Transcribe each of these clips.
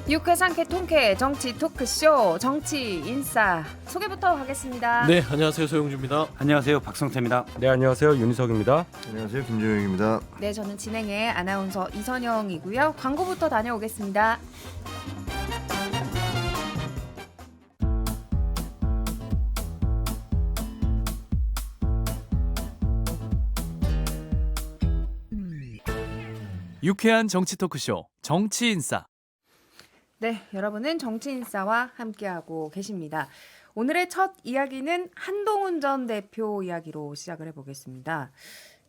유쾌상쾌 통쾌 정치 토크쇼 정치 인싸 소개부터 하겠습니다. 네, 안녕하세요. 소영주입니다. 안녕하세요. 박성태입니다. 네, 안녕하세요. 윤희석입니다. 안녕하세요. 김종혁입니다. 네, 저는 진행의 아나운서 이선영이고요. 광고부터 다녀오겠습니다. 유쾌한 정치 토크쇼 정치 인싸. 네, 여러분은 정치 인싸와 함께하고 계십니다. 오늘의 첫 이야기는 한동훈 전 대표 이야기로 시작을 해보겠습니다.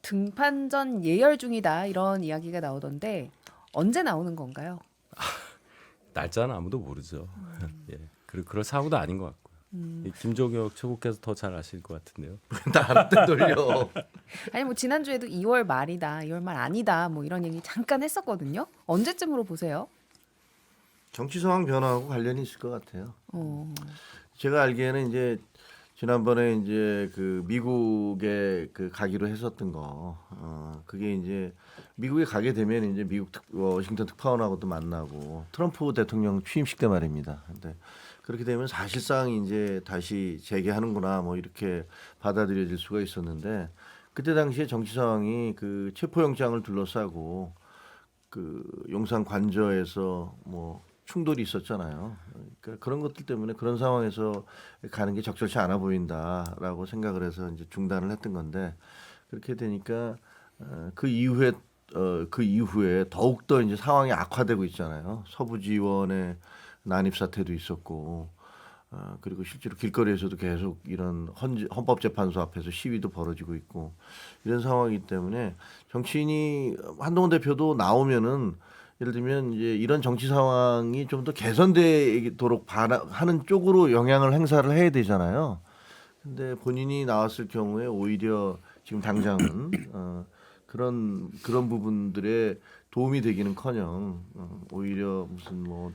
등판전 예열 중이다 이런 이야기가 나오던데 언제 나오는 건가요? 날짜는 아무도 모르죠. 예, 그럴 사고도 아닌 것 같고요. 이 김종혁 최고께서 더 잘 아실 것 같은데요. 나한테 돌려. 아니 뭐 지난주에도 2월 말이다, 2월 말 아니다 뭐 이런 얘기 잠깐 했었거든요. 언제쯤으로 보세요? 정치 상황 변화하고 관련이 있을 것 같아요. 어. 제가 알기에는 이제 지난번에 이제 그 미국에 그 가기로 했었던 거, 그게 이제 미국에 가게 되면 이제 미국 워싱턴 특파원하고도 만나고 트럼프 대통령 취임식 때 말입니다. 근데 그렇게 되면 사실상 이제 다시 재개하는구나 뭐 이렇게 받아들여질 수가 있었는데 그때 당시에 정치 상황이 그 체포영장을 둘러싸고 그 용산 관저에서 뭐 충돌이 있었잖아요. 그러니까 그런 것들 때문에 그런 상황에서 가는 게 적절치 않아 보인다라고 생각을 해서 이제 중단을 했던 건데 그렇게 되니까 그 이후에 더욱 더 이제 상황이 악화되고 있잖아요. 서부 지원의 난입 사태도 있었고 그리고 실제로 길거리에서도 계속 이런 헌법재판소 앞에서 시위도 벌어지고 있고 이런 상황이기 때문에 정치인이 한동훈 대표도 나오면은 예를 들면 이제 이런 정치 상황이 좀 더 개선되도록 하는 쪽으로 영향을 행사를 해야 되잖아요. 근데 본인이 나왔을 경우에 오히려 지금 당장은 그런 부분들에 도움이 되기는커녕 오히려 무슨 뭐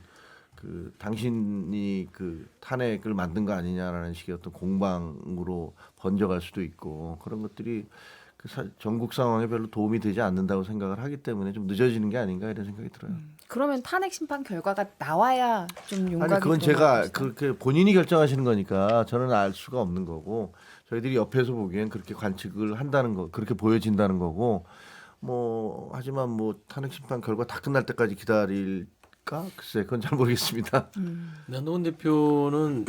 그 당신이 그 탄핵을 만든 거 아니냐라는 식의 어떤 공방으로 번져갈 수도 있고 그런 것들이 그 전국 상황에 별로 도움이 되지 않는다고 생각을 하기 때문에 좀 늦어지는 게 아닌가 이런 생각이 들어요. 그러면 탄핵 심판 결과가 나와야 좀 용각이 아니 그건 제가 그렇게 본인이 결정하시는 거니까 저는 알 수가 없는 거고 저희들이 옆에서 보기엔 그렇게 관측을 한다는 거 그렇게 보여진다는 거고 뭐 하지만 뭐 탄핵 심판 결과 다 끝날 때까지 기다릴까 글쎄 그건 잘 모르겠습니다. 한동훈 대표는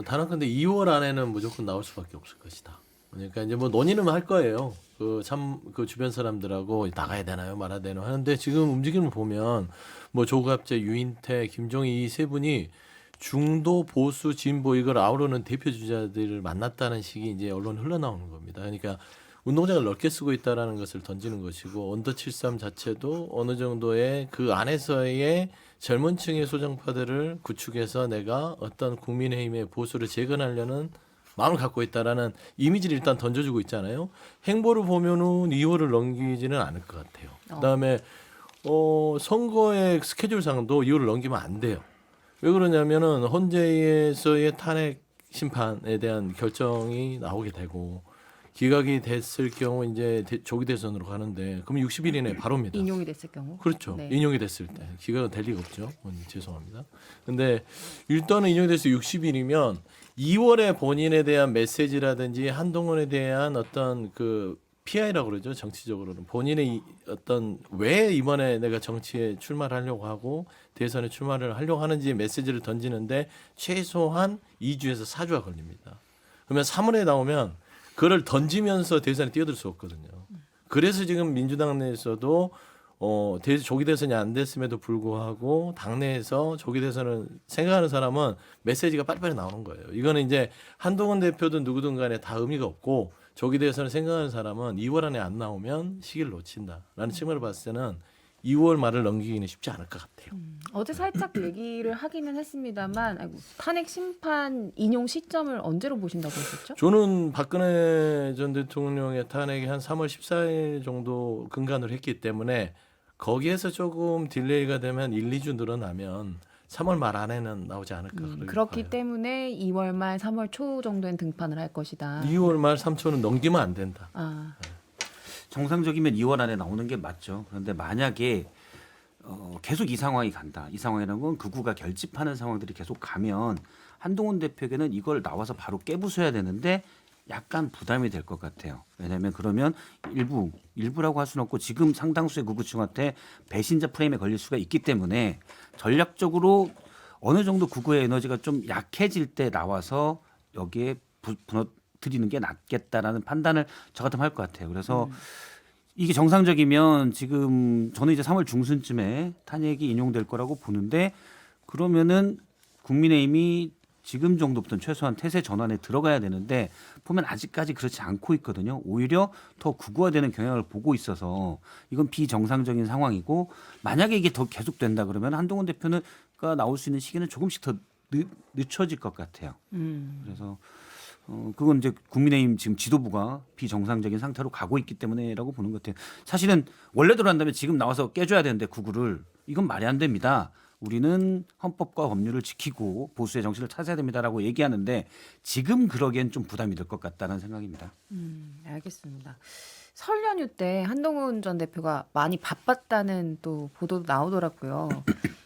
단언컨대 2월 안에는 무조건 나올 수밖에 없을 것이다. 그러니까 이제 뭐 논의는 할 거예요. 그 주변 사람들하고 나가야 되나요, 말아야 되나요 하는데 지금 움직임을 보면 뭐 조갑재, 유인태, 김종희 이 세 분이 중도 보수 진보 이걸 아우르는 대표 주자들을 만났다는 식이 이제 언론에 흘러나오는 겁니다. 그러니까 운동장을 넓게 쓰고 있다라는 것을 던지는 것이고 언더 73 자체도 어느 정도의 그 안에서의 젊은 층의 소정파들을 구축해서 내가 어떤 국민의힘의 보수를 재건하려는 마음을 갖고 있다라는 이미지를 일단 던져주고 있잖아요. 행보를 보면은 2월을 넘기지는 않을 것 같아요. 그다음에 선거의 스케줄상도 2월을 넘기면 안 돼요. 왜 그러냐면은 헌재에서의 탄핵 심판에 대한 결정이 나오게 되고 기각이 됐을 경우 이제 조기 대선으로 가는데 그럼 60일 이내에 바로입니다. 인용이 됐을 경우. 그렇죠. 네. 인용이 됐을 때 기각은 될 리가 없죠. 죄송합니다. 근데 일단은 인용이 돼서 60일이면 2월에 본인에 대한 메시지라든지 한동훈에 대한 어떤 그 PI라고 그러죠. 정치적으로는 본인의 어떤 왜 이번에 내가 정치에 출마를 하려고 하고 대선에 출마를 하려고 하는지 메시지를 던지는데 최소한 2주에서 4주가 걸립니다. 그러면 3월에 나오면 그걸 던지면서 대선에 뛰어들 수 없거든요. 그래서 지금 민주당 내에서도 조기 대선이 안 됐음에도 불구하고 당내에서 조기 대선을 생각하는 사람은 메시지가 빨리빨리 나오는 거예요. 이거는 이제 한동훈 대표든 누구든 간에 다 의미가 없고 조기 대선을 생각하는 사람은 2월 안에 안 나오면 시기를 놓친다라는 측면을 봤을 때는 2월 말을 넘기기는 쉽지 않을 것 같아요. 어제 살짝 얘기를 하기는 했습니다만 탄핵 심판 인용 시점을 언제로 보신다고 하셨죠? 저는 박근혜 전 대통령의 탄핵이 한 3월 14일 정도 근간을 했기 때문에 거기에서 조금 딜레이가 되면 1, 2주 늘어나면 3월 말 안에는 나오지 않을까. 그렇기 봐요. 때문에 2월 말 3월 초 정도엔 등판을 할 것이다. 2월 말 3초는 넘기면 안 된다. 아. 정상적이면 2월 안에 나오는 게 맞죠. 그런데 만약에 계속 이 상황이 간다. 이 상황이라는 건 극우가 결집하는 상황들이 계속 가면 한동훈 대표에게는 이걸 나와서 바로 깨부숴야 되는데 약간 부담이 될 것 같아요. 왜냐하면 그러면 일부라고 할 수는 없고 지금 상당수의 극우층한테 배신자 프레임에 걸릴 수가 있기 때문에 전략적으로 어느 정도 극우의 에너지가 좀 약해질 때 나와서 여기에 무너뜨리는 게 낫겠다라는 판단을 저 같으면 할 것 같아요. 그래서 이게 정상적이면 지금 저는 이제 3월 중순쯤에 탄핵이 인용될 거라고 보는데 그러면은 국민의힘이 지금 정도부터는 최소한 태세 전환에 들어가야 되는데 보면 아직까지 그렇지 않고 있거든요. 오히려 더 극우화되는 경향을 보고 있어서 이건 비정상적인 상황이고 만약에 이게 더 계속된다 그러면 한동훈 대표가 나올 수 있는 시기는 조금씩 더 늦춰질 것 같아요. 그래서 그건 이제 국민의힘 지금 지도부가 비정상적인 상태로 가고 있기 때문에라고 보는 것 같아요. 사실은 원래대로 한다면 지금 나와서 깨줘야 되는데 극우를 이건 말이 안 됩니다. 우리는 헌법과 법률을 지키고 보수의 정신을 찾아야 됩니다라고 얘기하는데 지금 그러기엔 좀 부담이 될 것 같다는 생각입니다. 알겠습니다. 설 연휴 때 한동훈 전 대표가 많이 바빴다는 또 보도도 나오더라고요.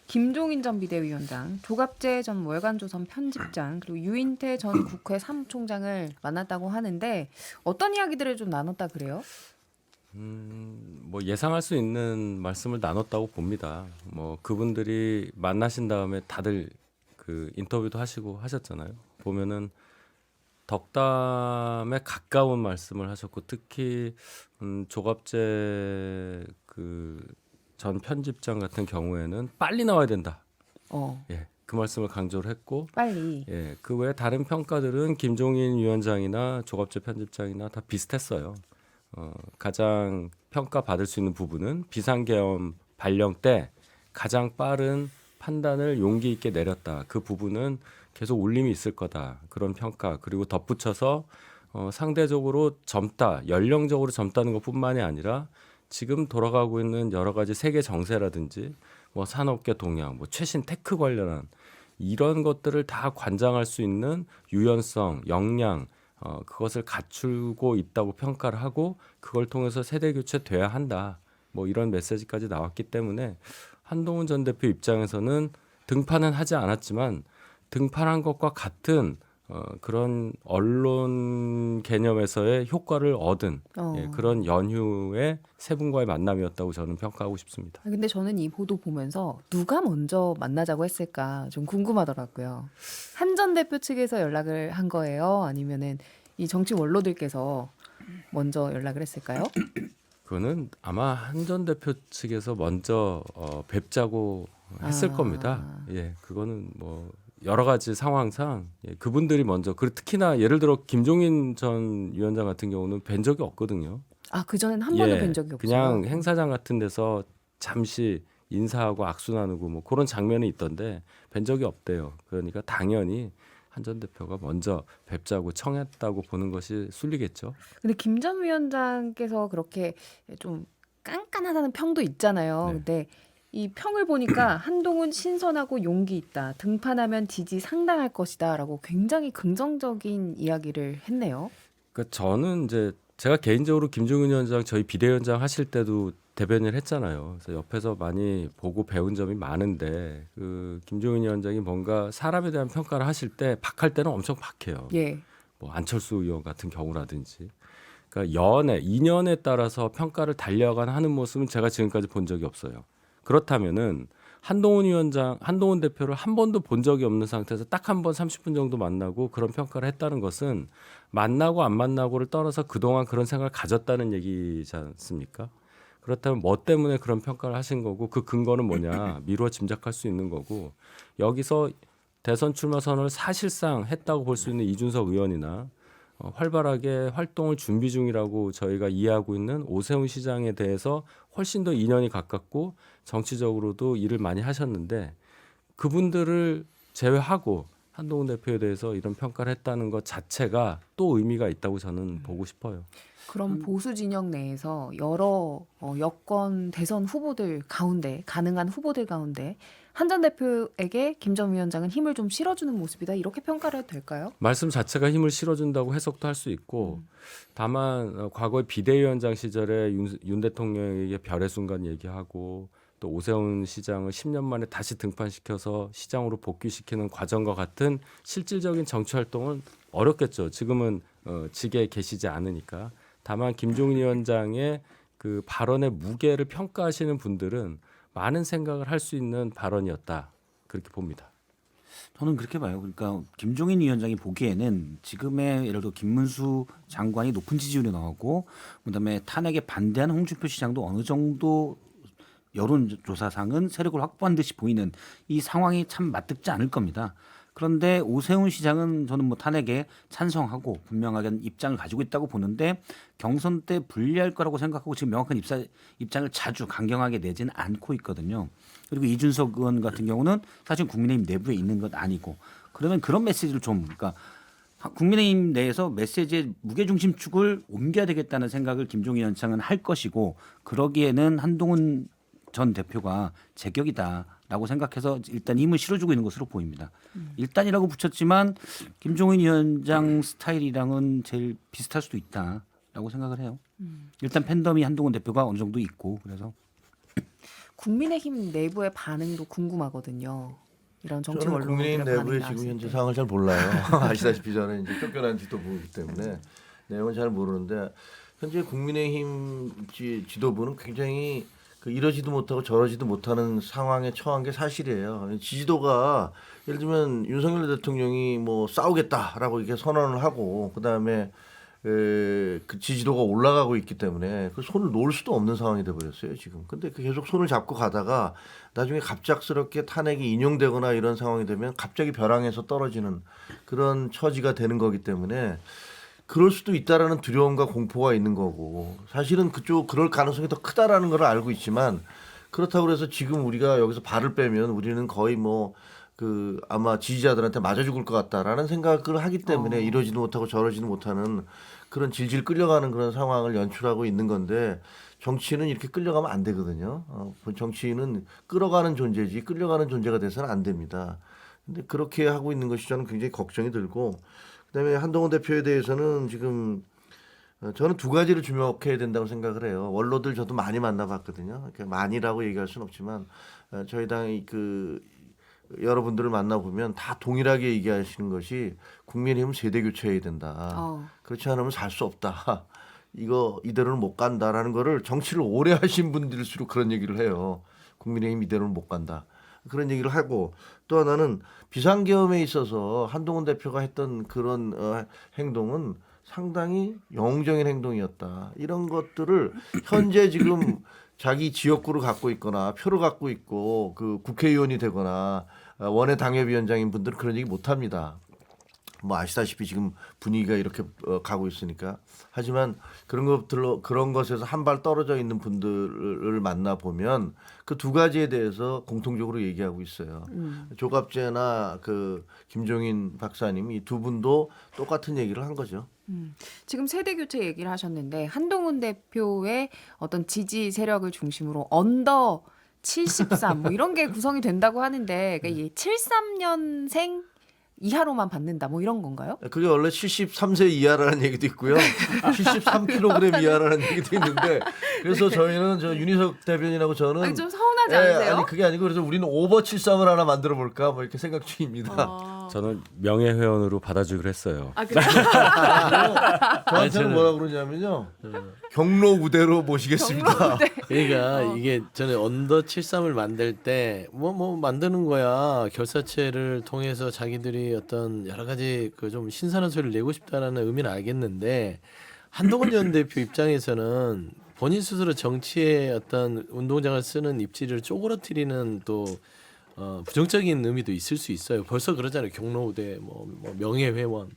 김종인 전 비대위원장, 조갑재 전 월간조선 편집장, 그리고 유인태 전 국회 사무총장을 만났다고 하는데 어떤 이야기들을 좀 나눴다 그래요? 뭐 예상할 수 있는 말씀을 나눴다고 봅니다. 뭐 그분들이 만나신 다음에 다들 그 인터뷰도 하시고 하셨잖아요. 보면은 덕담에 가까운 말씀을 하셨고 특히 조갑재 그 전 편집장 같은 경우에는 빨리 나와야 된다. 예, 그 말씀을 강조를 했고 빨리. 예, 그 외에 다른 평가들은 김종인 위원장이나 조갑재 편집장이나 다 비슷했어요. 가장 평가받을 수 있는 부분은 비상계엄 발령 때 가장 빠른 판단을 용기 있게 내렸다. 그 부분은 계속 울림이 있을 거다. 그런 평가. 그리고 덧붙여서 상대적으로 젊다. 연령적으로 젊다는 것뿐만이 아니라 지금 돌아가고 있는 여러 가지 세계 정세라든지 뭐 산업계 동향, 뭐 최신 테크 관련한 이런 것들을 다 관장할 수 있는 유연성, 역량 그것을 갖추고 있다고 평가를 하고 그걸 통해서 세대 교체돼야 한다. 뭐 이런 메시지까지 나왔기 때문에 한동훈 전 대표 입장에서는 등판은 하지 않았지만 등판한 것과 같은 그런 언론 개념에서의 효과를 얻은 그런 연휴의 세 분과의 만남이었다고 저는 평가하고 싶습니다. 근데 저는 이 보도 보면서 누가 먼저 만나자고 했을까 좀 궁금하더라고요. 한 전 대표 측에서 연락을 한 거예요? 아니면은 이 정치 원로들께서 먼저 연락을 했을까요? 그거는 아마 한 전 대표 측에서 먼저 뵙자고 했을 겁니다. 예, 그거는 뭐 여러 가지 상황상 그분들이 먼저 그리고 특히나 예를 들어 김종인 전 위원장 같은 경우는 뵌 적이 없거든요. 그전엔 한 번도 뵌 적이 없어요. 그냥 행사장 같은 데서 잠시 인사하고 악수 나누고 뭐 그런 장면이 있던데 뵌 적이 없대요. 그러니까 당연히 한 전 대표가 먼저 뵙자고 청했다고 보는 것이 순리겠죠. 근데 김 전 위원장께서 그렇게 좀 깐깐하다는 평도 있잖아요. 네. 근데 이 평을 보니까 한동훈 신선하고 용기 있다. 등판하면 지지 상당할 것이다라고 굉장히 긍정적인 이야기를 했네요. 그러니까 저는 이제 제가 개인적으로 김종인 위원장 저희 비대위원장 하실 때도 대변을 했잖아요. 그래서 옆에서 많이 보고 배운 점이 많은데 그 김종인 위원장이 뭔가 사람에 대한 평가를 하실 때 박할 때는 엄청 박해요. 예. 뭐 안철수 의원 같은 경우라든지. 그러니까 인연에 따라서 평가를 달려가는 하는 모습은 제가 지금까지 본 적이 없어요. 그렇다면은 한동훈 대표를 한 번도 본 적이 없는 상태에서 딱 한 번 30분 정도 만나고 그런 평가를 했다는 것은 만나고 안 만나고를 떠나서 그동안 그런 생각을 가졌다는 얘기지 않습니까? 그렇다면 뭐 때문에 그런 평가를 하신 거고 그 근거는 뭐냐 미루어 짐작할 수 있는 거고 여기서 대선 출마 선언을 사실상 했다고 볼 수 있는 이준석 의원이나 활발하게 활동을 준비 중이라고 저희가 이해하고 있는 오세훈 시장에 대해서 훨씬 더 인연이 가깝고 정치적으로도 일을 많이 하셨는데 그분들을 제외하고 한동훈 대표에 대해서 이런 평가를 했다는 것 자체가 또 의미가 있다고 저는 보고 싶어요. 그럼 보수 진영 내에서 여러 여권 대선 후보들 가운데 가능한 후보들 가운데 한 전 대표에게 김 전 위원장은 힘을 좀 실어주는 모습이다 이렇게 평가를 해도 될까요? 말씀 자체가 힘을 실어준다고 해석도 할 수 있고 다만 과거에 비대위원장 시절에 윤 대통령에게 별의 순간 얘기하고 또 또 오세훈 시장을 10년 만에 다시 등판시켜서 시장으로 복귀시키는 과정과 같은 실질적인 정치 활동은 어렵겠죠. 지금은 직에 계시지 않으니까. 다만 김종인 위원장의 그 발언의 무게를 평가하시는 분들은 많은 생각을 할 수 있는 발언이었다. 그렇게 봅니다. 저는 그렇게 봐요. 그러니까 김종인 위원장이 보기에는 지금의 예를 들어 김문수 장관이 높은 지지율이 나오고 그다음에 탄핵에 반대하는 홍준표 시장도 어느 정도 여론조사상은 세력을 확보한 듯이 보이는 이 상황이 참 맞듣지 않을 겁니다. 그런데 오세훈 시장은 저는 뭐 탄핵에 찬성하고 분명하게 입장을 가지고 있다고 보는데 경선 때 불리할 거라고 생각하고 지금 명확한 입장을 자주 강경하게 내지는 않고 있거든요. 그리고 이준석 의원 같은 경우는 사실 국민의힘 내부에 있는 것 아니고 그러면 그런 메시지를 좀 그러니까 국민의힘 내에서 메시지의 무게중심축을 옮겨야 되겠다는 생각을 김종인 위원장은 할 것이고 그러기에는 한동훈 전 대표가 제격이다라고 생각해서 일단 힘을 실어주고 있는 것으로 보입니다. 일단이라고 붙였지만 김종인 위원장 스타일이랑은 제일 비슷할 수도 있다라고 생각을 해요. 일단 팬덤이 한동훈 대표가 어느 정도 있고 그래서 국민의힘 내부의 반응도 궁금하거든요. 이런 정치 저는 원론들의 국민의힘 반응이 내부의 나왔을 지금 현재 때. 상황을 잘 몰라요. 아시다시피 저는 이제 쫓겨난 지도부이기 때문에 내용은 잘 모르는데 현재 국민의힘 지도부는 굉장히 이러지도 못하고 저러지도 못하는 상황에 처한 게 사실이에요. 지지도가 예를 들면 윤석열 대통령이 뭐 싸우겠다라고 이렇게 선언을 하고 그다음에 그 지지도가 올라가고 있기 때문에 그 손을 놓을 수도 없는 상황이 돼버렸어요 지금. 근데 계속 손을 잡고 가다가 나중에 갑작스럽게 탄핵이 인용되거나 이런 상황이 되면 갑자기 벼랑에서 떨어지는 그런 처지가 되는 거기 때문에 그럴 수도 있다라는 두려움과 공포가 있는 거고 사실은 그럴 가능성이 더 크다라는 걸 알고 있지만 그렇다고 해서 지금 우리가 여기서 발을 빼면 우리는 거의 아마 지지자들한테 맞아 죽을 것 같다라는 생각을 하기 때문에 이러지도 못하고 저러지도 못하는 그런 질질 끌려가는 그런 상황을 연출하고 있는 건데 정치는 이렇게 끌려가면 안 되거든요. 정치인은 끌어가는 존재지 끌려가는 존재가 돼서는 안 됩니다. 근데 그렇게 하고 있는 것이 저는 굉장히 걱정이 들고 그다음에 한동훈 대표에 대해서는 지금 저는 두 가지를 주목해야 된다고 생각을 해요. 원로들 저도 많이 만나봤거든요. 많이라고 얘기할 수는 없지만 저희 당의 여러분들을 만나보면 다 동일하게 얘기하시는 것이 국민의힘은 세대 교체해야 된다. 그렇지 않으면 살 수 없다. 이대로는 못 간다라는 거를 정치를 오래 하신 분들일수록 그런 얘기를 해요. 국민의힘 이대로는 못 간다. 그런 얘기를 하고 또 하나는 비상계엄에 있어서 한동훈 대표가 했던 그런 행동은 상당히 영웅적인 행동이었다. 이런 것들을 현재 지금 자기 지역구를 갖고 있거나 표를 갖고 있고 그 국회의원이 되거나 원외 당협위원장인 분들은 그런 얘기 못 합니다. 뭐 아시다시피 지금 분위기가 이렇게 가고 있으니까. 하지만 그런 것에서 한 발 떨어져 있는 분들을 만나 보면 그 두 가지에 대해서 공통적으로 얘기하고 있어요. 조갑재나 김종인 박사님 이 두 분도 똑같은 얘기를 한 거죠. 지금 세대 교체 얘기를 하셨는데 한동훈 대표의 어떤 지지 세력을 중심으로 언더 73 뭐 이런 게 구성이 된다고 하는데 그러니까 이 73년생 이하로만 받는다 뭐 이런 건가요? 그게 원래 73세 이하라는 얘기도 있고요. 73kg 이하라는 얘기도 있는데 그래서 저희는 윤희석 대변인하고 저는 아니, 좀 서운하지 않으세요? 아니 그게 아니고 그래서 우리는 오버 73을 하나 만들어 볼까 뭐 이렇게 생각 중입니다. 저는 명예회원으로 받아주기로 했어요. 아 그래요? 저한테는 뭐라 그러냐면요. 경로 우대로 모시겠습니다. 그러니까 이게 저는 언더 73을 만들 때 뭐 만드는 거야. 결사체를 통해서 자기들이 어떤 여러 가지 좀 신선한 소리를 내고 싶다라는 의미는 알겠는데 한동훈 전 대표 입장에서는 본인 스스로 정치에 어떤 운동장을 쓰는 입지를 쪼그라뜨리는 또 부정적인 의미도 있을 수 있어요. 벌써 그러잖아요. 경로우대, 뭐 명예회원.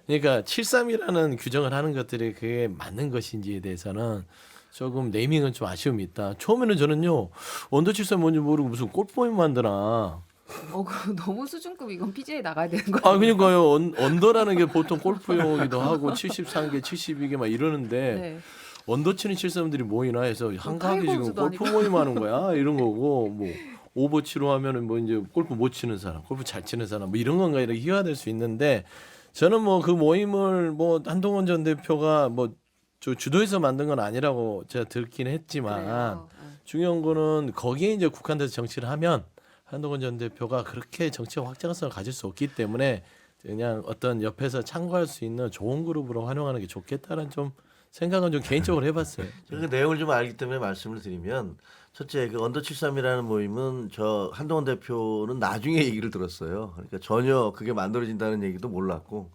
그러니까 73이라는 규정을 하는 것들이 그게 맞는 것인지에 대해서는 조금 네이밍은 좀 아쉬움이 있다. 처음에는 저는요 언더 73 뭔지 모르고 무슨 골프모임 만드나. 그거 너무 수준급 이건 PG에 나가야 되는 거예요. 그러니까요. 언더라는 게 보통 골프 용어기도 하고 73개, 72개 막 이러는데. 네. 언더 치는 73들이 모이나 해서 한가하게 지금 타이거우즈도 골프 모임 하는 거야 이런 거고 뭐 오버치로 하면은 뭐 이제 골프 못 치는 사람, 골프 잘 치는 사람 뭐 이런 건가 이렇게 희화될 수 있는데 저는 뭐 그 모임을 뭐 한동훈 전 대표가 뭐 주도해서 만든 건 아니라고 제가 듣긴 했지만 그래요. 중요한 거는 거기에 이제 국한돼서 정치를 하면 한동훈 전 대표가 그렇게 정치적 확장성을 가질 수 없기 때문에 그냥 어떤 옆에서 참고할 수 있는 좋은 그룹으로 활용하는 게 좋겠다는 좀 생각은 좀 개인적으로 해봤어요. 제가 그 내용을 좀 알기 때문에 말씀을 드리면 첫째 그 언더 73이라는 모임은 저 한동훈 대표는 나중에 얘기를 들었어요. 그러니까 전혀 그게 만들어진다는 얘기도 몰랐고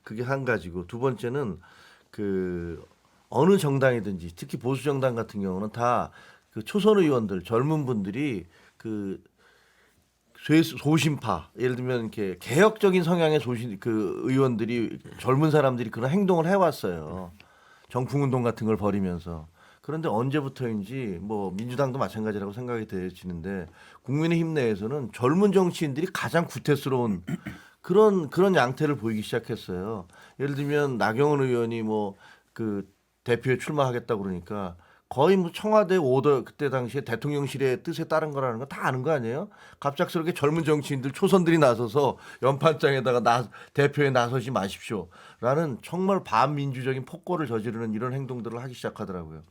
그게 한 가지고 두 번째는 그 어느 정당이든지 특히 보수 정당 같은 경우는 다 그 초선 의원들 젊은 분들이 그 소신파 예를 들면 이렇게 개혁적인 성향의 소신 그 의원들이 젊은 사람들이 그런 행동을 해왔어요. 정풍운동 같은 걸 벌이면서. 그런데 언제부터인지 뭐 민주당도 마찬가지라고 생각이 되어지는데 국민의힘 내에서는 젊은 정치인들이 가장 구태스러운 그런 양태를 보이기 시작했어요. 예를 들면 나경원 의원이 뭐 그 대표에 출마하겠다 그러니까 거의 뭐 청와대 오더 그때 당시에 대통령실의 뜻에 따른 거라는 거 다 아는 거 아니에요? 갑작스럽게 젊은 정치인들 초선들이 나서서 연판장에다가 대표에 나서지 마십시오라는 정말 반민주적인 폭거를 저지르는 이런 행동들을 하기 시작하더라고요.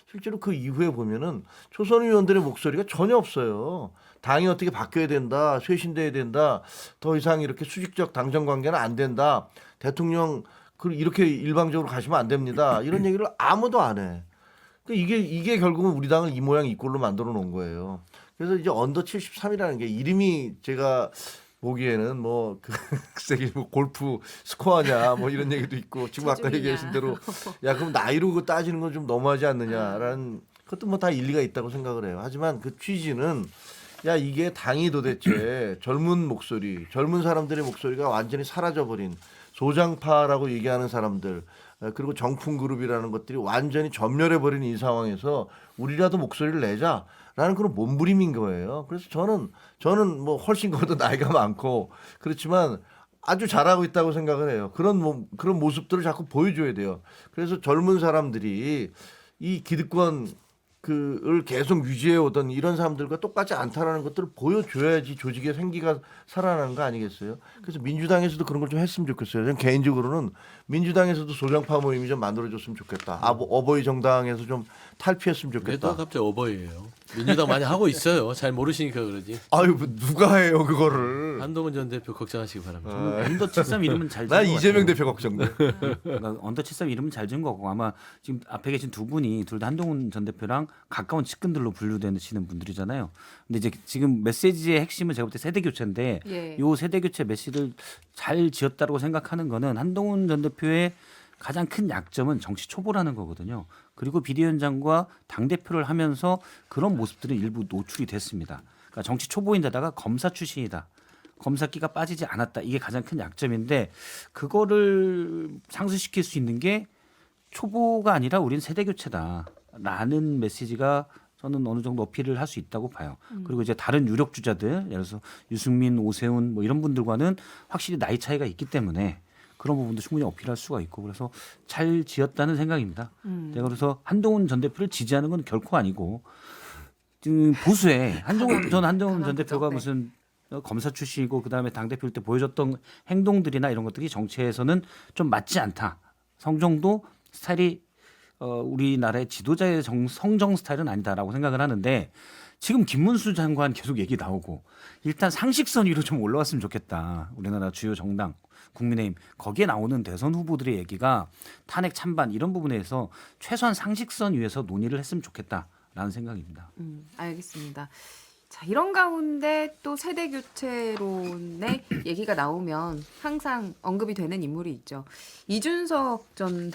실제로 그 이후에 보면은 초선 의원들의 목소리가 전혀 없어요. 당이 어떻게 바뀌어야 된다, 쇄신돼야 된다, 더 이상 이렇게 수직적 당정 관계는 안 된다, 대통령 이렇게 일방적으로 가시면 안 됩니다. 이런 얘기를 아무도 안 해. 이게 결국은 우리 당을 이 모양 이 꼴로 만들어 놓은 거예요. 그래서 이제 언더 73이라는 게 이름이 제가 보기에는 뭐 글쎄 뭐 골프 스코어냐 뭐 이런 얘기도 있고 지금 아까 체중이냐. 얘기하신 대로 야 그럼 나이로 그거 따지는 건 좀 너무하지 않느냐라는 그것도 뭐 다 일리가 있다고 생각을 해요. 하지만 그 취지는 야 이게 당이 도대체 젊은 목소리, 젊은 사람들의 목소리가 완전히 사라져버린 소장파라고 얘기하는 사람들 그리고 정풍그룹이라는 것들이 완전히 전멸해버린 이 상황에서 우리라도 목소리를 내자라는 그런 몸부림인 거예요. 그래서 저는 뭐 훨씬 그것도 나이가 많고 그렇지만 아주 잘하고 있다고 생각을 해요. 그런 모습들을 자꾸 보여줘야 돼요. 그래서 젊은 사람들이 이 기득권 그를 계속 유지해 오던 이런 사람들과 똑같지 않다라는 것들을 보여줘야지 조직의 생기가 살아나는 거 아니겠어요? 그래서 민주당에서도 그런 걸 좀 했으면 좋겠어요. 저는 개인적으로는 민주당에서도 소장파 모임이 좀 만들어줬으면 좋겠다. 어버이 정당에서 좀 탈피했으면 왜 또 좋겠다. 갑자기 어버이예요? 민주당 많이 하고 있어요. 잘 모르시니까 그러지. 아유 뭐 누가 해요 그거를? 한동훈 전 대표 걱정하시기 바랍니다. 언더 73 이름은 잘 지은 난 것 이재명 같아요. 대표 걱정돼. 그러니까 언더 73 이름은 잘 지은 거고 아마 지금 앞에 계신 두 분이 둘 다 한동훈 전 대표랑 가까운 측근들로 분류되시는 분들이잖아요. 근데 이제 지금 메시지의 핵심은 제가 볼 때 세대 교체인데 예. 요 세대 교체 메시지를 잘 지었다고 생각하는 거는 한동훈 전 대표의 가장 큰 약점은 정치 초보라는 거거든요. 그리고 비대위원장과 당대표를 하면서 그런 모습들이 일부 노출이 됐습니다. 그러니까 정치 초보인데다가 검사 출신이다. 검사기가 빠지지 않았다. 이게 가장 큰 약점인데 그거를 상쇄시킬 수 있는 게 초보가 아니라 우리는 세대 교체다라는 메시지가 저는 어느 정도 어필을 할 수 있다고 봐요. 그리고 이제 다른 유력 주자들, 예를 들어서 유승민, 오세훈 뭐 이런 분들과는 확실히 나이 차이가 있기 때문에 그런 부분도 충분히 어필할 수가 있고 그래서 잘 지었다는 생각입니다. 제가 그래서 한동훈 전 대표를 지지하는 건 결코 아니고 지금 보수에 한동훈 전 대표가 네. 무슨 검사 출신이고 그다음에 당 대표일 때 보여줬던 행동들이나 이런 것들이 정치에서는 좀 맞지 않다. 성정도 스타일이 우리나라의 지도자의 성정 스타일은 아니다라고 생각을 하는데 지금 김문수 장관 계속 얘기 나오고 일단 상식선 위로 좀 올라왔으면 좋겠다. 우리나라 주요 정당 국민의힘 거기에 나오는 대선 후보들의 얘기가 탄핵 찬반 이런 부분에서 최소한 상식선 위에서 논의를 했으면 좋겠다라는 생각입니다. 알겠습니다. 자, 이런 가운데 또 세대 교체론의 얘기가 나오면 항상 언급이 되는 인물이 있죠. 이준석 전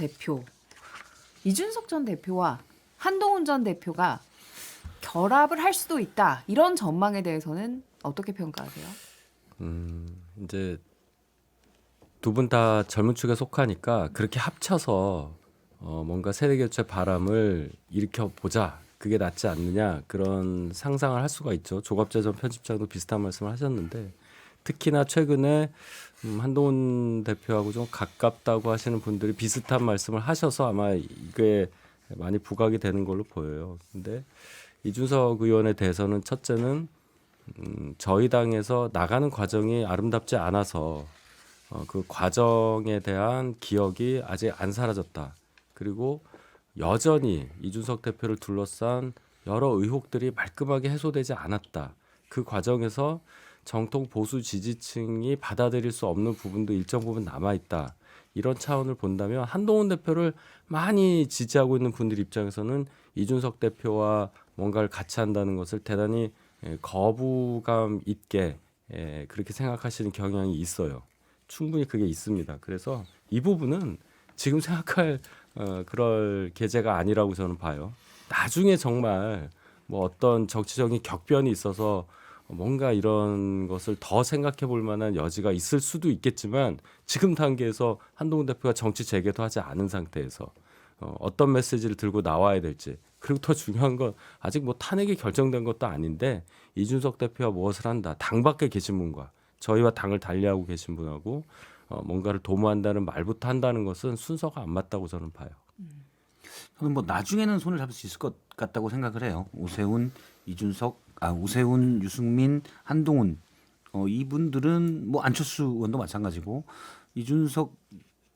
대표와 한동훈 전 대표가 결합을 할 수도 있다. 이런 전망에 대해서는 어떻게 평가하세요? 이제 두 분 다 젊은 축에 속하니까 그렇게 합쳐서 뭔가 세대 교체 바람을 일으켜 보자. 그게 낫지 않느냐 그런 상상을 할 수가 있죠. 조갑재 전 편집장도 비슷한 말씀을 하셨는데 특히나 최근에 한동훈 대표하고 좀 가깝다고 하시는 분들이 비슷한 말씀을 하셔서 아마 이게 많이 부각이 되는 걸로 보여요. 근데 이준석 의원에 대해서는 첫째는 저희 당에서 나가는 과정이 아름답지 않아서 그 과정에 대한 기억이 아직 안 사라졌다. 그리고 여전히 이준석 대표를 둘러싼 여러 의혹들이 말끔하게 해소되지 않았다. 그 과정에서 정통 보수 지지층이 받아들일 수 없는 부분도 일정 부분 남아 있다. 이런 차원을 본다면 한동훈 대표를 많이 지지하고 있는 분들 입장에서는 이준석 대표와 뭔가를 같이 한다는 것을 대단히 거부감 있게 그렇게 생각하시는 경향이 있어요. 충분히 그게 있습니다. 그래서 이 부분은 지금 생각할 그럴 계제가 아니라고 저는 봐요. 나중에 정말 뭐 어떤 정치적인 격변이 있어서 뭔가 이런 것을 더 생각해 볼 만한 여지가 있을 수도 있겠지만 지금 단계에서 한동훈 대표가 정치 재개도 하지 않은 상태에서 어떤 메시지를 들고 나와야 될지, 그리고 더 중요한 건 아직 뭐 탄핵이 결정된 것도 아닌데 이준석 대표가 무엇을 한다, 당 밖에 계신 분과 저희와 당을 달리하고 계신 분하고 뭔가를 도모한다는 말부터 한다는 것은 순서가 안 맞다고 저는 봐요. 저는 뭐 나중에는 손을 잡을 수 있을 것 같다고 생각을 해요. 오세훈, 오세훈, 유승민, 한동훈 이분들은 뭐 안철수 의원도 마찬가지고 이준석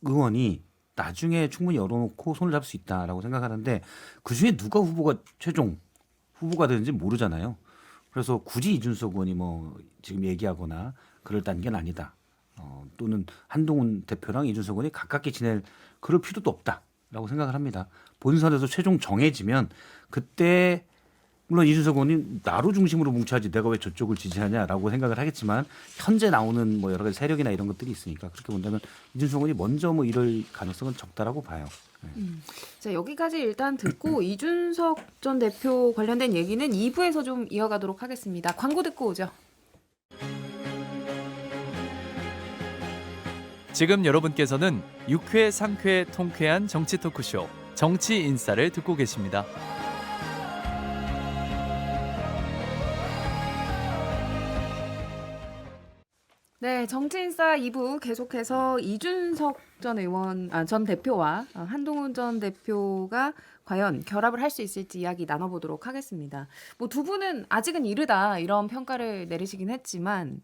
의원이 나중에 충분히 열어놓고 손을 잡을 수 있다라고 생각하는데 그 중에 누가 최종 후보가 되는지 모르잖아요. 그래서 굳이 이준석 의원이 뭐 지금 얘기하거나 그럴 단계는 아니다. 또는 한동훈 대표랑 이준석 의원이 가깝게 지낼 그럴 필요도 없다라고 생각을 합니다. 본선에서 최종 정해지면 그때 물론 이준석 의원이 나로 중심으로 뭉쳐야지 내가 왜 저쪽을 지지하냐라고 생각을 하겠지만 현재 나오는 뭐 여러 가지 세력이나 이런 것들이 있으니까 그렇게 본다면 이준석 의원이 먼저 뭐 이럴 가능성은 적다라고 봐요. 자, 여기까지 일단 듣고 이준석 전 대표 관련된 얘기는 2부에서 좀 이어가도록 하겠습니다. 광고 듣고 오죠. 지금 여러분께서는 6회, 상쾌, 통쾌한 정치 토크쇼 정치 인사를 듣고 계십니다. 네, 정치인사 2부 계속해서 이준석 전 대표와 한동훈 전 대표가 과연 결합을 할 수 있을지 이야기 나눠보도록 하겠습니다. 뭐 두 분은 아직은 이르다 이런 평가를 내리시긴 했지만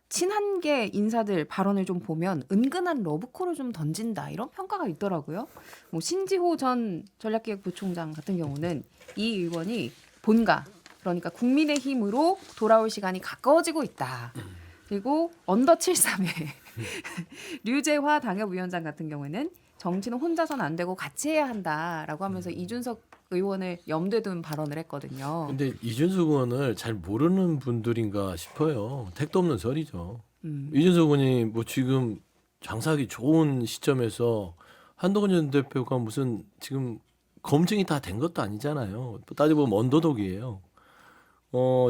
친한계 인사들 발언을 좀 보면 은근한 러브콜을 좀 던진다 이런 평가가 있더라고요. 뭐 신지호 전 전략기획부총장 같은 경우는 이 의원이 본가, 그러니까 국민의힘으로 돌아올 시간이 가까워지고 있다. 그리고 언더 73의 류재화 당협위원장 같은 경우에는 정치는 혼자서는 안 되고 같이 해야 한다라고 하면서 이준석 의원을 염두에 둔 발언을 했거든요. 근데 이준석 의원을 잘 모르는 분들인가 싶어요. 택도 없는 소리죠. 이준석 의원이 뭐 지금 장사하기 좋은 시점에서 한동훈 전 대표가 무슨 지금 검증이 다 된 것도 아니잖아요. 따지고 보면 언더독이에요.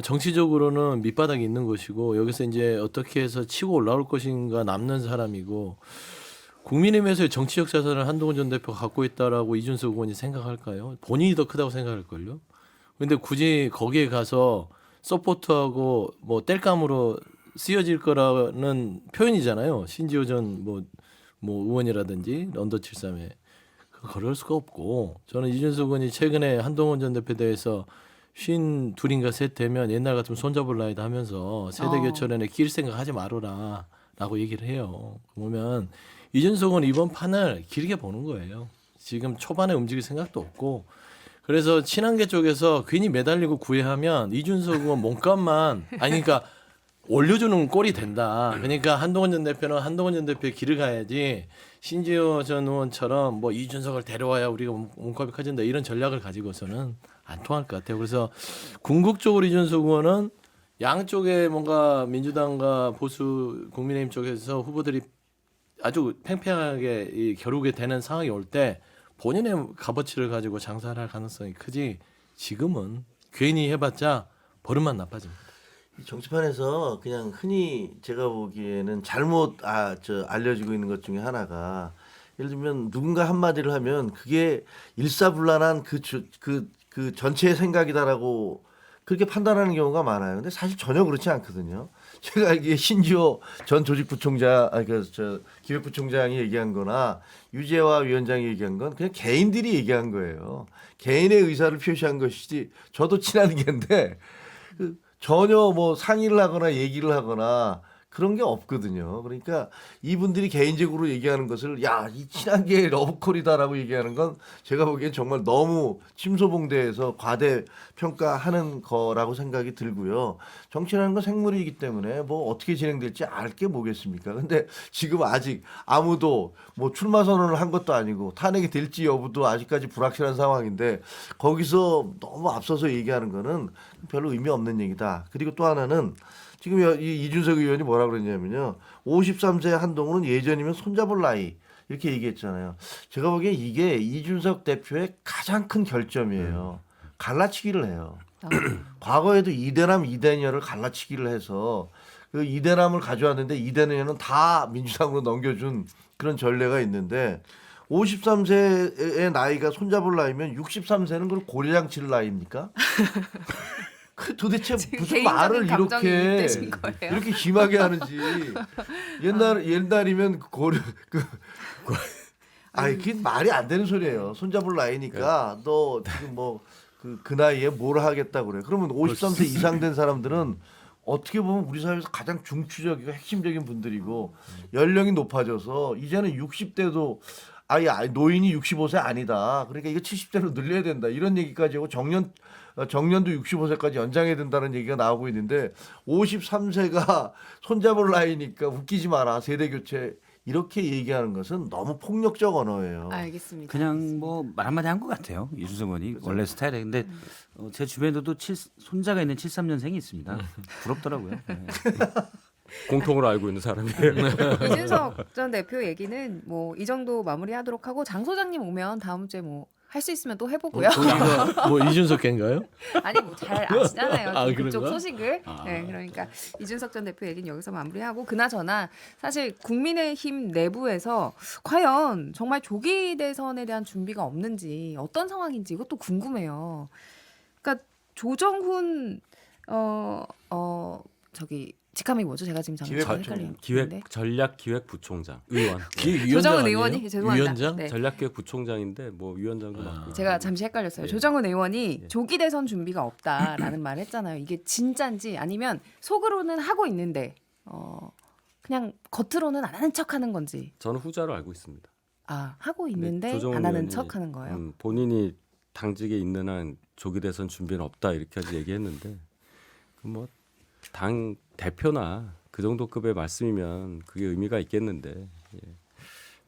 정치적으로는 밑바닥이 있는 것이고 여기서 이제 어떻게 해서 치고 올라올 것인가 남는 사람이고 국민의힘에서의 정치적 자산을 한동훈 전 대표가 갖고 있다라고 이준석 의원이 생각할까요? 본인이 더 크다고 생각할걸요. 그런데 굳이 거기에 가서 서포트하고 뭐 땔감으로 쓰여질 거라는 표현이잖아요. 신지호 전 뭐 의원이라든지 언더 73에 그럴 수가 없고 저는 이준석 의원이 최근에 한동훈 전 대표에 대해서 52인가 셋 되면 옛날 같으면 손잡을 나이다 하면서 세대 교체론에 낄 생각 하지 말아라 라고 얘기를 해요. 보면 이준석은 이번 판을 길게 보는 거예요. 지금 초반에 움직일 생각도 없고 그래서 친한계 쪽에서 괜히 매달리고 구애하면 이준석은 몸값만 그러니까 올려주는 꼴이 된다. 그러니까 한동훈 전 대표는 한동훈 전 대표의 길을 가야지 신지호 전 의원처럼 뭐 이준석을 데려와야 우리가 몸값이 커진다 이런 전략을 가지고서는 안 통할 것 같아요. 그래서 궁극적으로 이준석 의원은 양쪽에 뭔가 민주당과 보수 국민의힘 쪽에서 후보들이 아주 팽팽하게 이 겨루게 되는 상황이 올 때 본인의 값어치를 가지고 장사를 할 가능성이 크지 지금은 괜히 해봤자 버릇만 나빠집니다. 정치판에서 그냥 흔히 제가 보기에는 잘못 알려지고 있는 것 중에 하나가 예를 들면 누군가 한마디를 하면 그게 일사불란한 그 전체의 생각이다라고 그렇게 판단하는 경우가 많아요. 근데 사실 전혀 그렇지 않거든요. 제가 알기에 신지호 전 조직부총장, 기획부총장이 얘기한 거나 유재화 위원장이 얘기한 건 그냥 개인들이 얘기한 거예요. 개인의 의사를 표시한 것이지 저도 친한 게인데 전혀 뭐 상의를 하거나 얘기를 하거나 그런 게 없거든요. 그러니까 이분들이 개인적으로 얘기하는 것을 야, 이 친한계 러브콜이다라고 얘기하는 건 제가 보기엔 정말 너무 침소봉대해서 과대 평가하는 거라고 생각이 들고요. 정치라는 건 생물이기 때문에 뭐 어떻게 진행될지 알게 뭐겠습니까. 근데 지금 아직 아무도 뭐 출마 선언을 한 것도 아니고 탄핵이 될지 여부도 아직까지 불확실한 상황인데 거기서 너무 앞서서 얘기하는 거는 별로 의미 없는 얘기다. 그리고 또 하나는 지금 이 이준석 의원이 뭐라 그랬냐면요. 53세 한동훈은 예전이면 손잡을 나이 이렇게 얘기했잖아요. 제가 보기엔 이게 이준석 대표의 가장 큰 결점이에요. 갈라치기를 해요. 과거에도 이대남 이대녀를 갈라치기를 해서 그 이대남을 가져왔는데 이대녀는 다 민주당으로 넘겨준 그런 전례가 있는데 53세의 나이가 손잡을 나이면 63세는 그걸 고려장칠 나이입니까? 그 도대체 지금 무슨 말을 개인적인 감정이 이렇게 입되신 거예요? 이렇게 심하게 하는지 옛날이면 아니 그게 말이 안 되는 소리예요. 손잡을 나이니까 너 지금 뭐 그 나이에 뭘 하겠다 그래. 그러면 53세 이상 된 사람들은 어떻게 보면 우리 사회에서 가장 중추적이고 핵심적인 분들이고 연령이 높아져서 이제는 60대도 아예 노인이 65세 아니다. 그러니까 이거 70대로 늘려야 된다. 이런 얘기까지 하고 정년도 65세까지 연장해야 된다는 얘기가 나오고 있는데 53세가 손잡을 나이니까 웃기지 마라. 세대 교체 이렇게 얘기하는 것은 너무 폭력적 언어예요. 알겠습니다. 그냥 뭐 말 한마디 한 것 같아요. 이준석 의원이 원래 스타일에. 근데 제 주변에도 손자가 있는 73년생이 있습니다. 부럽더라고요. 네. 공통으로 알고 있는 사람이에요. 이준석 전 대표 얘기는 뭐 이 정도 마무리하도록 하고 장 소장님 오면 다음 주에 뭐 할 수 있으면 또 해보고요. 거기가 뭐 이준석 갱가요? 아니 뭐 잘 아시잖아요. 아, 그쪽 그런가? 소식을. 아. 네, 그러니까 이준석 전 대표 얘기는 여기서 마무리하고 그나저나 사실 국민의힘 내부에서 과연 정말 조기 대선에 대한 준비가 없는지 어떤 상황인지 이것도 궁금해요. 그러니까 조정훈 저기 직함이 뭐죠? 제가 지금 잠깐 헷갈리는데. 전략기획부총장 의원. 위원장 조정훈 아니에요? 의원이 죄송합니다. 위원장? 네. 전략기획부총장인데 뭐 위원장도 맡고. 제가 잠시 헷갈렸어요. 예. 조정훈 의원이 예. 조기 대선 준비가 없다라는 말을 했잖아요. 이게 진짠지 아니면 속으로는 하고 있는데 그냥 겉으로는 안 하는 척하는 건지. 저는 후자로 알고 있습니다. 아 하고 근데 있는데 조정훈 안 하는 의원이, 척하는 거예요. 본인이 당직에 있는 한 조기 대선 준비는 없다 이렇게까지 얘기했는데 뭐 당 대표나 그 정도 급의 말씀이면 그게 의미가 있겠는데 예.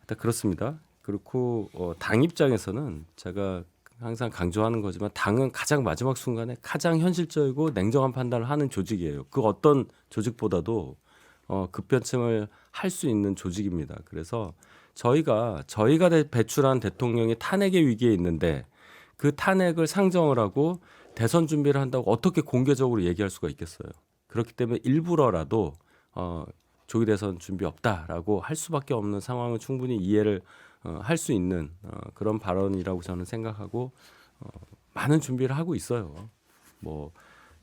일단 그렇습니다. 그렇고 당 입장에서는 제가 항상 강조하는 거지만 당은 가장 마지막 순간에 가장 현실적이고 냉정한 판단을 하는 조직이에요. 그 어떤 조직보다도 급변층을 할 수 있는 조직입니다. 그래서 저희가 배출한 대통령이 탄핵의 위기에 있는데 그 탄핵을 상정을 하고 대선 준비를 한다고 어떻게 공개적으로 얘기할 수가 있겠어요. 그렇기 때문에 일부러라도 조기 대선 준비 없다라고 할 수밖에 없는 상황을 충분히 이해를 할 수 있는 그런 발언이라고 저는 생각하고 많은 준비를 하고 있어요. 뭐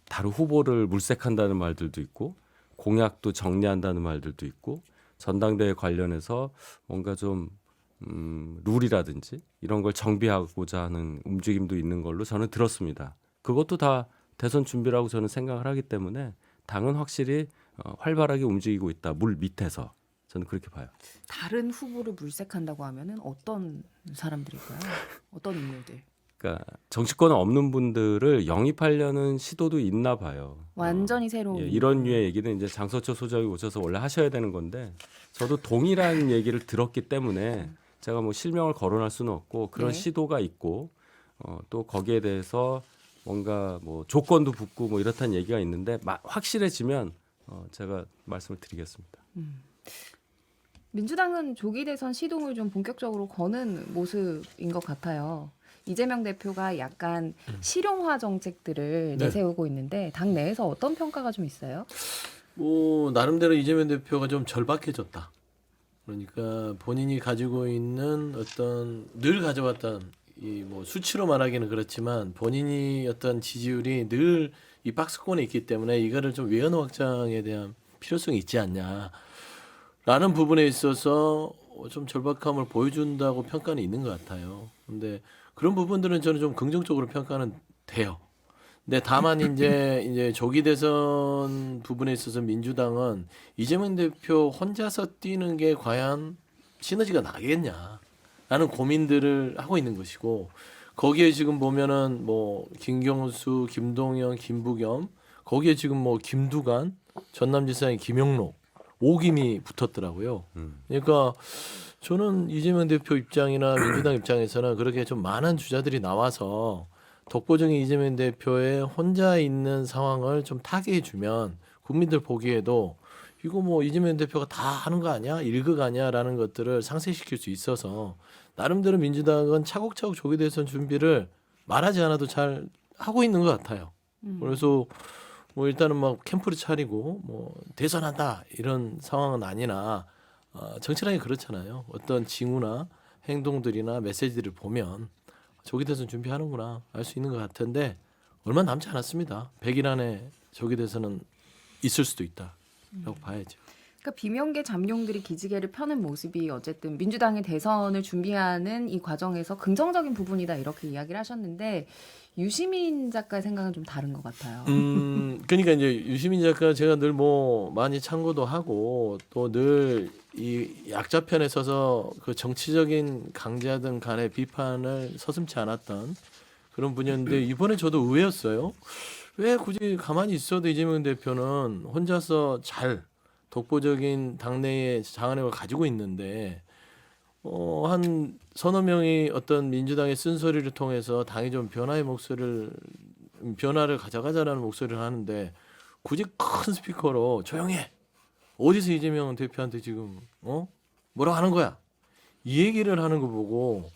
다른 후보를 물색한다는 말들도 있고 공약도 정리한다는 말들도 있고 전당대회 관련해서 뭔가 좀 룰이라든지 이런 걸 정비하고자 하는 움직임도 있는 걸로 저는 들었습니다. 그것도 다 대선 준비라고 저는 생각을 하기 때문에 당은 확실히 활발하게 움직이고 있다. 물 밑에서 저는 그렇게 봐요. 다른 후보를 물색한다고 하면은 어떤 사람들일까요? 어떤 인물들? 그러니까 정치권에 없는 분들을 영입하려는 시도도 있나 봐요. 완전히 새로운 예, 이런 류의 얘기는 이제 장서철 소장이 오셔서 원래 하셔야 되는 건데 저도 동일한 얘기를 들었기 때문에 제가 뭐 실명을 거론할 수는 없고 그런 네. 시도가 있고 또 거기에 대해서 뭔가 뭐 조건도 붙고 뭐 이렇다는 얘기가 있는데 확실해지면 제가 말씀을 드리겠습니다. 민주당은 조기 대선 시동을 좀 본격적으로 거는 모습인 것 같아요. 이재명 대표가 약간 실용화 정책들을 네. 내세우고 있는데 당 내에서 어떤 평가가 좀 있어요? 뭐 나름대로 이재명 대표가 좀 절박해졌다. 그러니까 본인이 가지고 있는 어떤 늘 가져왔던 이 뭐 수치로 말하기는 그렇지만 본인이 어떤 지지율이 늘 이 박스권에 있기 때문에 이거를 좀 외연 확장에 대한 필요성이 있지 않냐라는 부분에 있어서 좀 절박함을 보여준다고 평가는 있는 것 같아요. 근데 그런 부분들은 저는 좀 긍정적으로 평가는 돼요. 근데 다만 이제 조기 대선 부분에 있어서 민주당은 이재명 대표 혼자서 뛰는 게 과연 시너지가 나겠냐라는 고민들을 하고 있는 것이고 거기에 지금 보면은 뭐 김경수, 김동연, 김부겸 거기에 지금 뭐 김두관, 전남지사의 김영록, 오김이 붙었더라고요. 그러니까 저는 이재명 대표 입장이나 민주당 입장에서는 그렇게 좀 많은 주자들이 나와서 독보적인 이재명 대표의 혼자 있는 상황을 좀 타개해 주면 국민들 보기에도 이거 뭐 이재명 대표가 다 하는 거 아니야? 일극 아니야라는 것들을 상쇄시킬 수 있어서 나름대로 민주당은 차곡차곡 조기 대선 준비를 말하지 않아도 잘 하고 있는 것 같아요. 그래서 뭐 일단은 막 캠프를 차리고 뭐 대선한다 이런 상황은 아니나 정치라는 게 그렇잖아요. 어떤 징후나 행동들이나 메시지들을 보면 조기 대선 준비하는구나 알 수 있는 것 같은데 얼마 남지 않았습니다. 100일 안에 조기 대선은 있을 수도 있다라고 봐야죠. 그러니까 비명계 잠룡들이 기지개를 펴는 모습이 어쨌든 민주당의 대선을 준비하는 이 과정에서 긍정적인 부분이다 이렇게 이야기를 하셨는데 유시민 작가의 생각은 좀 다른 것 같아요. 그러니까 이제 유시민 작가 제가 늘 뭐 많이 참고도 하고 또 늘 이 약자편에 서서 그 정치적인 강자든 간의 비판을 서슴지 않았던 그런 분이었는데 이번에 저도 의외였어요. 왜 굳이 가만히 있어도 이재명 대표는 혼자서 잘 독보적인 당내의 장악력을 가지고 있는데 한 서너 명이 어떤 민주당의 쓴소리를 통해서 당이 좀 변화를 가져가자라는 목소리를 하는데 굳이 큰 스피커로 조용해. 어디서 이재명 대표한테 지금 뭐라고 하는 거야? 이 얘기를 하는 거 보고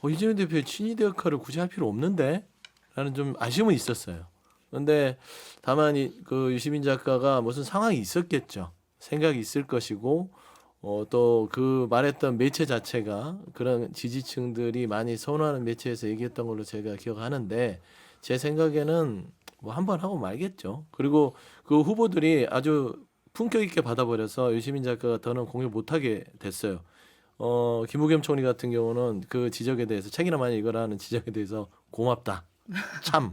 이재명 대표의 친이대 역할을 굳이 할 필요 없는데? 라는 좀 아쉬움은 있었어요. 그런데 다만 그 유시민 작가가 무슨 상황이 있었겠죠. 생각이 있을 것이고 또 그 말했던 매체 자체가 그런 지지층들이 많이 선호하는 매체에서 얘기했던 걸로 제가 기억하는데 제 생각에는 뭐 한 번 하고 말겠죠. 그리고 그 후보들이 아주 품격 있게 받아버려서 유시민 작가가 더는 공유 못하게 됐어요. 김부겸 총리 같은 경우는 그 지적에 대해서 책이나 많이 읽어라는 지적에 대해서 고맙다. 참.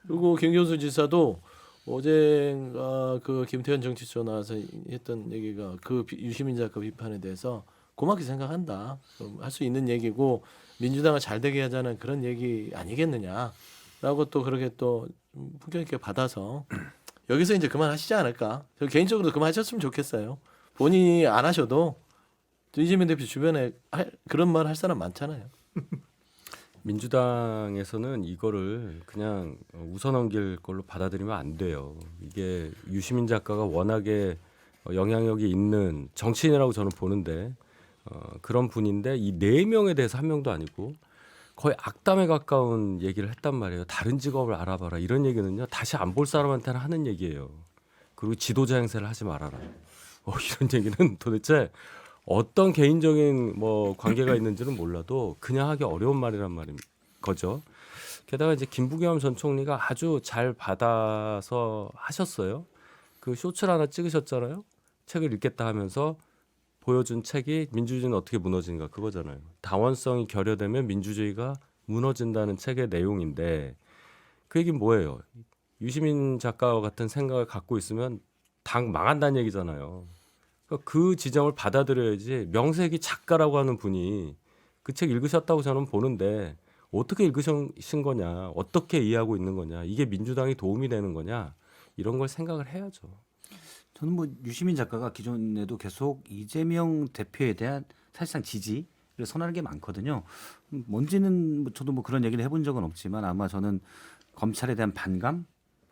그리고 김경수 지사도 어제가 그 김태현 정치쇼 나와서 했던 얘기가 그 유시민 작가 비판에 대해서 고맙게 생각한다. 할 수 있는 얘기고 민주당을 잘 되게 하자는 그런 얘기 아니겠느냐라고 또 그렇게 또 품격 있게 받아서 여기서 이제 그만하시지 않을까. 저 개인적으로 그만하셨으면 좋겠어요. 본인이 안 하셔도 이재명 대표 주변에 그런 말 할 사람 많잖아요. 민주당에서는 이거를 그냥 웃어넘길 걸로 받아들이면 안 돼요. 이게 유시민 작가가 워낙에 영향력이 있는 정치인이라고 저는 보는데 그런 분인데 이 4명에 대해서 한 명도 아니고 거의 악담에 가까운 얘기를 했단 말이에요. 다른 직업을 알아봐라. 이런 얘기는요. 다시 안 볼 사람한테는 하는 얘기예요. 그리고 지도자 행세를 하지 말아라. 이런 얘기는 도대체 어떤 개인적인 뭐 관계가 있는지는 몰라도 그냥 하기 어려운 말이란 말인 거죠. 게다가 이제 김부겸 전 총리가 아주 잘 받아서 하셨어요. 그 쇼츠를 하나 찍으셨잖아요. 책을 읽겠다 하면서 보여준 책이 민주주의는 어떻게 무너지는가 그거잖아요. 당원성이 결여되면 민주주의가 무너진다는 책의 내용인데 그 얘기는 뭐예요? 유시민 작가와 같은 생각을 갖고 있으면 당 망한다는 얘기잖아요. 그 지점을 받아들여야지 명색이 작가라고 하는 분이 그 책 읽으셨다고 저는 보는데 어떻게 읽으신 거냐, 어떻게 이해하고 있는 거냐, 이게 민주당이 도움이 되는 거냐 이런 걸 생각을 해야죠. 저는 뭐 유시민 작가가 기존에도 계속 이재명 대표에 대한 사실상 지지를 선언하는 게 많거든요. 뭔지는 저도 뭐 그런 얘기를 해본 적은 없지만 아마 저는 검찰에 대한 반감,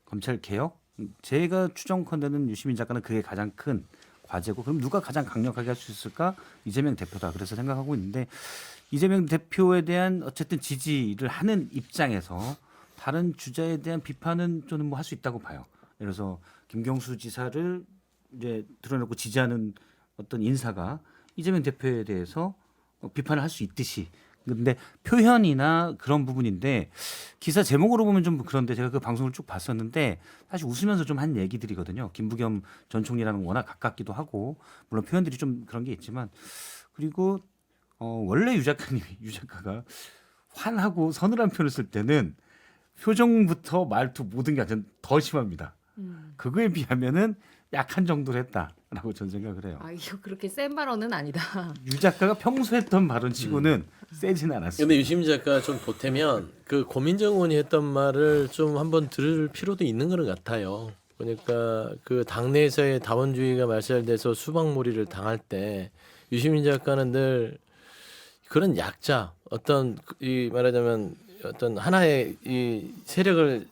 검찰 개혁, 제가 추정컨대는 유시민 작가는 그게 가장 큰 과제고 그럼 누가 가장 강력하게 할 수 있을까? 이재명 대표다. 그래서 생각하고 있는데 이재명 대표에 대한 어쨌든 지지를 하는 입장에서 다른 주자에 대한 비판은 저는 뭐 할 수 있다고 봐요. 예를 들어서 김경수 지사를 이제 드러내고 지지하는 어떤 인사가 이재명 대표에 대해서 비판을 할 수 있듯이 근데 표현이나 그런 부분인데 기사 제목으로 보면 좀 그런데 제가 그 방송을 쭉 봤었는데 사실 웃으면서 좀 한 얘기들이거든요. 김부겸 전 총리랑 워낙 가깝기도 하고 물론 표현들이 좀 그런 게 있지만 그리고 원래 유 작가가 환하고 서늘한 표현을 쓸 때는 표정부터 말투 모든 게 완전 더 심합니다. 그거에 비하면은 약한 정도로 했다라고 저는 생각을 해요. 아, 이거 그렇게 센 발언은 아니다. 유 작가가 평소 했던 발언치고는 세지는 않았습니다. 근데 유시민 작가 좀 보태면 그 고민정 의원이 했던 말을 좀 한번 들을 필요도 있는 것 같아요. 그러니까 그 당내에서의 다원주의가 말살돼서 수박몰이를 당할 때 유시민 작가는 늘 그런 약자 어떤 이 말하자면 어떤 하나의 이 세력을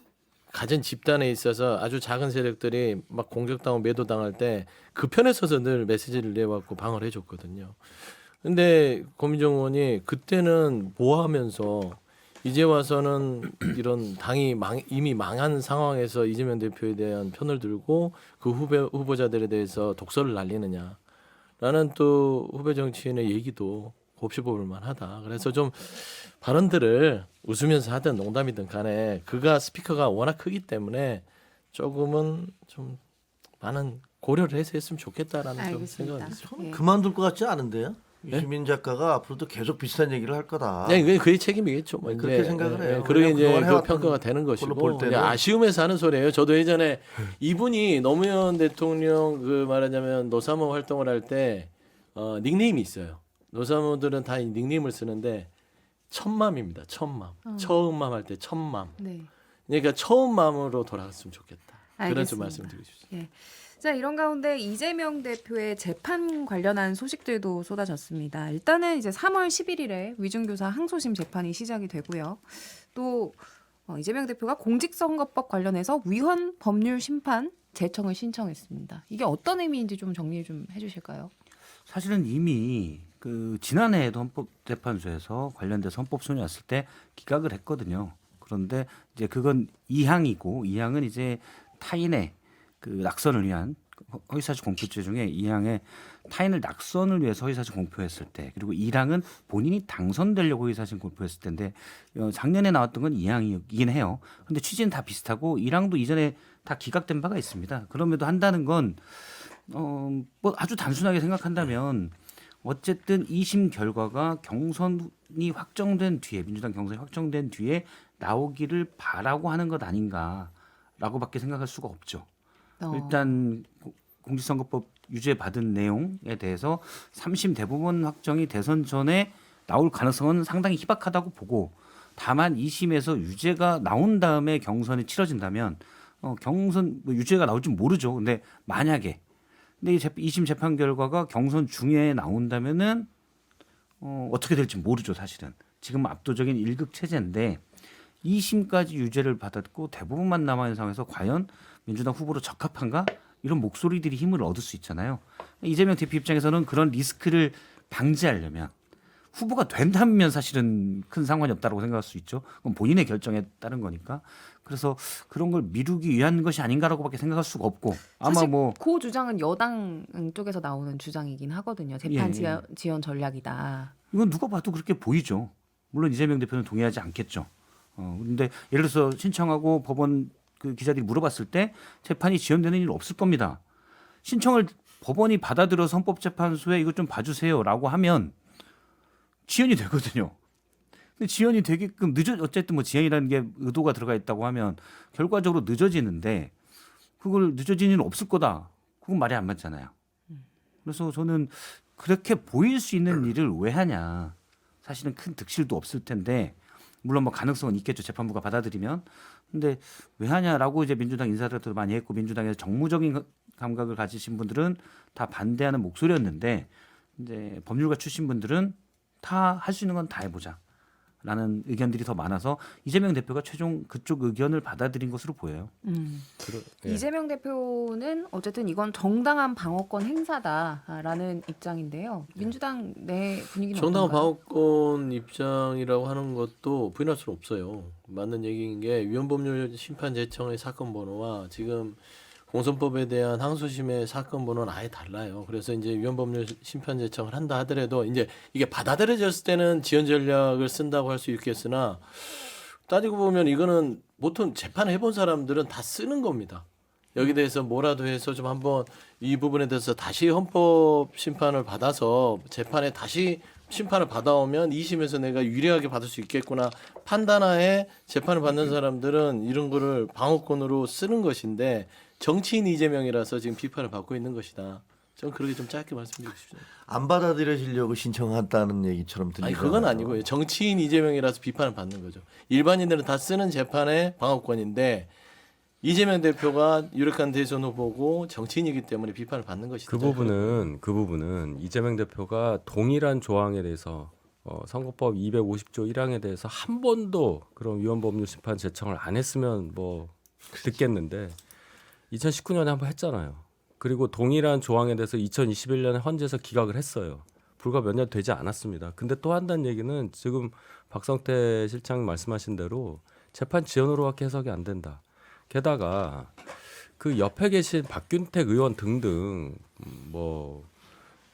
가진 집단에 있어서 아주 작은 세력들이 막 공격당하고 매도당할 때 그 편에 서서 늘 메시지를 내왔고 방어를 해줬거든요. 근데 고민정 의원이 그때는 모하면서 이제 와서는 이런 당이 이미 망한 상황에서 이재명 대표에 대한 편을 들고 그 후보자들에 대해서 독설을 날리느냐라는 또 후배 정치인의 얘기도 곱씹어볼 만하다. 그래서 좀 발언들을 웃으면서 하든 농담이든 간에 그가 스피커가 워낙 크기 때문에 조금은 좀 많은 고려를 해서 했으면 좋겠다라는 좀 알겠습니다. 생각이 있습니다. 저는 예. 그만둘 것 같지 않은데요. 네? 유시민 작가가 앞으로도 계속 비슷한 얘기를 할 거다. 네, 그게 그의 책임이겠죠. 뭐 그렇게 생각을 해요. 그러게 이제 왜냐면 그 그동안 평가가 해왔던 되는 걸로 것이고 볼 때는. 그냥 아쉬움에서 하는 소리예요. 저도 예전에 이분이 노무현 대통령 그 말하자면 노사모 활동을 할 때 닉네임이 있어요. 노사모들은 다 이 닉네임을 쓰는데 첫맘입니다. 첫맘. 처음맘 할 때 첫맘. 네. 그러니까 처음 마음으로 돌아갔으면 좋겠다. 그런 좀 알겠습니다. 말씀드리고 싶습니다. 자, 이런 가운데 이재명 대표의 재판 관련한 소식들도 쏟아졌습니다. 일단은 이제 3월 11일에 위중교사 항소심 재판이 시작이 되고요. 또 이재명 대표가 공직선거법 관련해서 위헌 법률 심판 제청을 신청했습니다. 이게 어떤 의미인지 좀 정리 좀 해주실까요? 사실은 이미 그 지난해에도 헌법재판소에서 관련돼서 헌법소원이 왔을 때 기각을 했거든요. 그런데 이제 그건 2항이고 2항은 이제 타인의 그 낙선을 위한 허위사실 공표죄 중에 2항에 타인을 낙선을 위해서 허위사실 공표했을 때, 그리고 1항은 본인이 당선되려고 허위사실 공표했을 때인데 작년에 나왔던 건 2항이긴 해요. 근데 취지는 다 비슷하고 1항도 이전에 다 기각된 바가 있습니다. 그럼에도 한다는 건 뭐 아주 단순하게 생각한다면 어쨌든 2심 결과가 경선이 확정된 뒤에, 민주당 경선이 확정된 뒤에 나오기를 바라고 하는 것 아닌가라고밖에 생각할 수가 없죠. 일단 공직선거법 유죄 받은 내용에 대해서 3심 대법원 확정이 대선 전에 나올 가능성은 상당히 희박하다고 보고, 다만 2심에서 유죄가 나온 다음에 경선이 치러진다면 경선 뭐 유죄가 나올지 모르죠. 근데 만약에 근데 이 2심 재판 결과가 경선 중에 나온다면은 어떻게 될지 모르죠. 사실은 지금 압도적인 1극 체제인데 2심까지 유죄를 받았고 대부분만 남아있는 상황에서 과연 민주당 후보로 적합한가? 이런 목소리들이 힘을 얻을 수 있잖아요. 이재명 대표 입장에서는 그런 리스크를 방지하려면, 후보가 된다면 사실은 큰 상관이 없다고 생각할 수 있죠. 그건 본인의 결정에 따른 거니까. 그래서 그런 걸 미루기 위한 것이 아닌가라고밖에 생각할 수가 없고, 아마 사실 뭐 그 주장은 여당 쪽에서 나오는 주장이긴 하거든요. 재판 예. 지연 전략이다. 이건 누가 봐도 그렇게 보이죠. 물론 이재명 대표는 동의하지 않겠죠. 근데 예를 들어서 신청하고 법원 그 기자들이 물어봤을 때 재판이 지연되는 일 없을 겁니다. 신청을 법원이 받아들여서 헌법재판소에 이거 좀 봐주세요라고 하면 지연이 되거든요. 근데 지연이 되게끔 어쨌든 뭐 지연이라는 게 의도가 들어가 있다고 하면 결과적으로 늦어지는데, 그걸 늦어지는 일은 없을 거다. 그건 말이 안 맞잖아요. 그래서 저는 그렇게 보일 수 있는 일을 왜 하냐. 사실은 큰 득실도 없을 텐데, 물론 뭐 가능성은 있겠죠. 재판부가 받아들이면. 근데 왜 하냐라고 이제 민주당 인사들도 많이 했고, 민주당에서 정무적인 감각을 가지신 분들은 다 반대하는 목소리였는데, 이제 법률가 출신 분들은 다 할 수 있는 건 다 해보자라는 의견들이 더 많아서 이재명 대표가 최종 그쪽 의견을 받아들인 것으로 보여요. 예. 이재명 대표는 어쨌든 이건 정당한 방어권 행사다라는 입장인데요. 민주당 내 분위기는 정당 어떤가요? 방어권 입장이라고 하는 것도 부인할 수는 없어요. 맞는 얘기인 게 위헌법률 심판 제청의 사건 번호와 지금 공선법에 대한 항소심의 사건 번호는 아예 달라요. 그래서 이제 위헌법률 심판 제청을 한다 하더라도 이제 이게 받아들여졌을 때는 지연 전략을 쓴다고 할 수 있겠으나, 따지고 보면 이거는 보통 재판을 해본 사람들은 다 쓰는 겁니다. 여기 대해서 뭐라도 해서 좀 한번 이 부분에 대해서 다시 헌법 심판을 받아서 재판에 다시 심판을 받아오면 2심에서 내가 유리하게 받을 수 있겠구나 판단하에 재판을 받는 사람들은 이런 거를 방어권으로 쓰는 것인데 정치인 이재명이라서 지금 비판을 받고 있는 것이다. 저는 그렇게 좀 짧게 말씀드리고 싶습니다. 안 받아들여지려고 신청한다는 얘기처럼 들리죠. 아니 그건 아니고요. 정치인 이재명이라서 비판을 받는 거죠. 일반인들은 다 쓰는 재판의 방어권인데 이재명 대표가 유력한 대선 후보고 정치인이기 때문에 비판을 받는 것이다. 그 부분은 이재명 대표가 동일한 조항에 대해서 선거법 250조 1항에 대해서 한 번도 그런 위헌법률 심판 제청을 안 했으면 뭐 듣겠는데 2019년에 한 번 했잖아요. 그리고 동일한 조항에 대해서 2021년에 헌재에서 기각을 했어요. 불과 몇 년 되지 않았습니다. 근데 또 한다는 얘기는 지금 박성태 실장 말씀하신 대로 재판 지연으로밖에 해석이 안 된다. 게다가 그 옆에 계신 박균택 의원 등등 뭐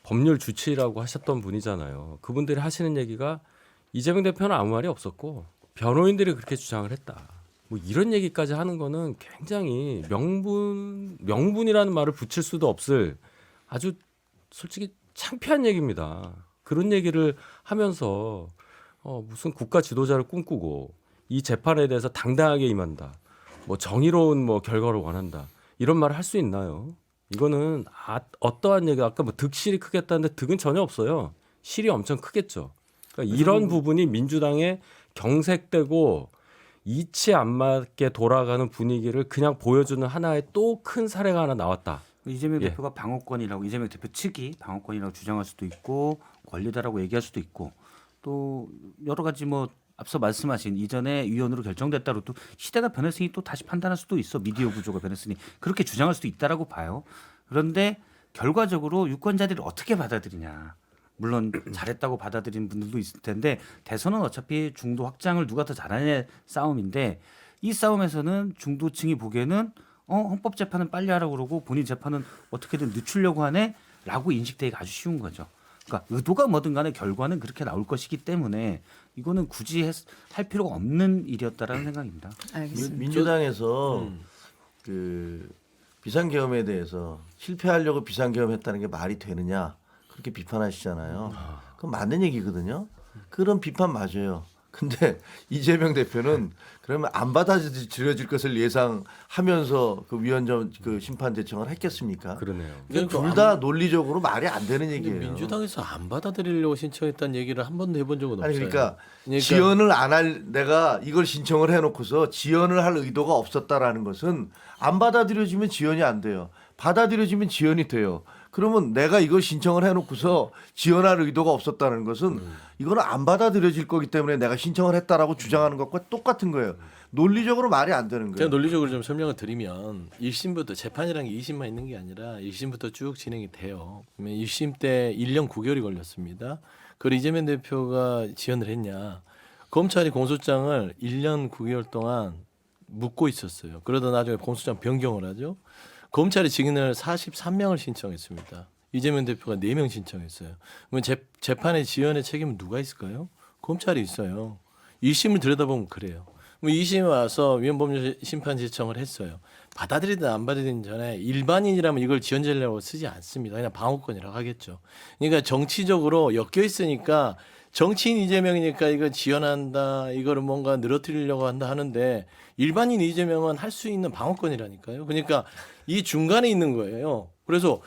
법률 주치라고 하셨던 분이잖아요. 그분들이 하시는 얘기가 이재명 대표는 아무 말이 없었고 변호인들이 그렇게 주장을 했다. 뭐 이런 얘기까지 하는 거는 굉장히 명분이라는 말을 붙일 수도 없을 아주 솔직히 창피한 얘기입니다. 그런 얘기를 하면서 무슨 국가 지도자를 꿈꾸고 이 재판에 대해서 당당하게 임한다. 뭐 정의로운 뭐 결과를 원한다. 이런 말을 할 수 있나요? 이거는 어떠한 얘기 아까 뭐 득실이 크겠다는데 득은 전혀 없어요. 실이 엄청 크겠죠. 그러니까 이런 부분이 민주당에 경색되고 이치 안 맞게 돌아가는 분위기를 그냥 보여주는 하나의 또 큰 사례가 하나 나왔다. 이재명 예. 대표가 방어권이라고 이재명 대표 측이 방어권이라고 주장할 수도 있고 권리다라고 얘기할 수도 있고 또 여러 가지 뭐 앞서 말씀하신 이전에 위원으로 결정됐다고 또 시대가 변했으니 또 다시 판단할 수도 있어. 미디어 구조가 변했으니 그렇게 주장할 수도 있다라고 봐요. 그런데 결과적으로 유권자들이 어떻게 받아들이냐. 물론 잘했다고 받아들이는 분들도 있을 텐데 대선은 어차피 중도 확장을 누가 더 잘하느냐의 싸움인데 이 싸움에서는 중도층이 보기에는 헌법재판은 빨리 하라고 그러고 본인 재판은 어떻게든 늦추려고 하네 라고 인식되기가 아주 쉬운 거죠. 그러니까 의도가 뭐든 간에 결과는 그렇게 나올 것이기 때문에 이거는 굳이 할 필요가 없는 일이었다라는 생각입니다. 알겠습니다. 민주당에서 그 비상계엄에 대해서 실패하려고 비상계엄했다는 게 말이 되느냐 그렇게 비판하시잖아요. 그건 맞는 얘기거든요. 그런 비판 맞아요. 근데 이재명 대표는 그러면 안 받아들여질 것을 예상하면서 그 위헌적 그 심판 제청을 했겠습니까? 그러네요. 둘 다 논리적으로 말이 안 되는 근데 얘기예요. 민주당에서 안 받아들이려고 신청했다는 얘기를 한 번도 해본 적은 없어요. 아니 그러니까 지연을 안 할 내가 이걸 신청을 해놓고서 지연을 할 의도가 없었다라는 것은 안 받아들여지면 지연이 안 돼요. 받아들여지면 지연이 돼요. 그러면 내가 이걸 신청을 해놓고서 지연할 의도가 없었다는 것은 이거는 안 받아들여질 거기 때문에 내가 신청을 했다라고 주장하는 것과 똑같은 거예요. 논리적으로 말이 안 되는 제가 거예요. 논리적으로 좀 설명을 드리면 1심부터 재판이라는 게 2심만 있는 게 아니라 1심부터 쭉 진행이 돼요. 그러면 1심 때 1년 9개월이 걸렸습니다. 그걸 이재명 대표가 지연을 했냐. 검찰이 공소장을 1년 9개월 동안 묻고 있었어요. 그러다 나중에 공소장 변경을 하죠. 검찰이 증인을 43명을 신청했습니다. 이재명 대표가 4명 신청했어요. 그러면 재판의 지연의 책임은 누가 있을까요? 검찰이 있어요. 1심을 들여다보면 그래요. 2심에 와서 위헌법률 심판 제청을 했어요. 받아들이든 안 받아들이든 전에 일반인이라면 이걸 지연제라고 쓰지 않습니다. 그냥 방어권이라고 하겠죠. 그러니까 정치적으로 엮여 있으니까 정치인 이재명이니까 이거 지연한다, 이거를 뭔가 늘어뜨리려고 한다 하는데 일반인 이재명은 할 수 있는 방어권이라니까요. 그러니까 이 중간에 있는 거예요. 그래서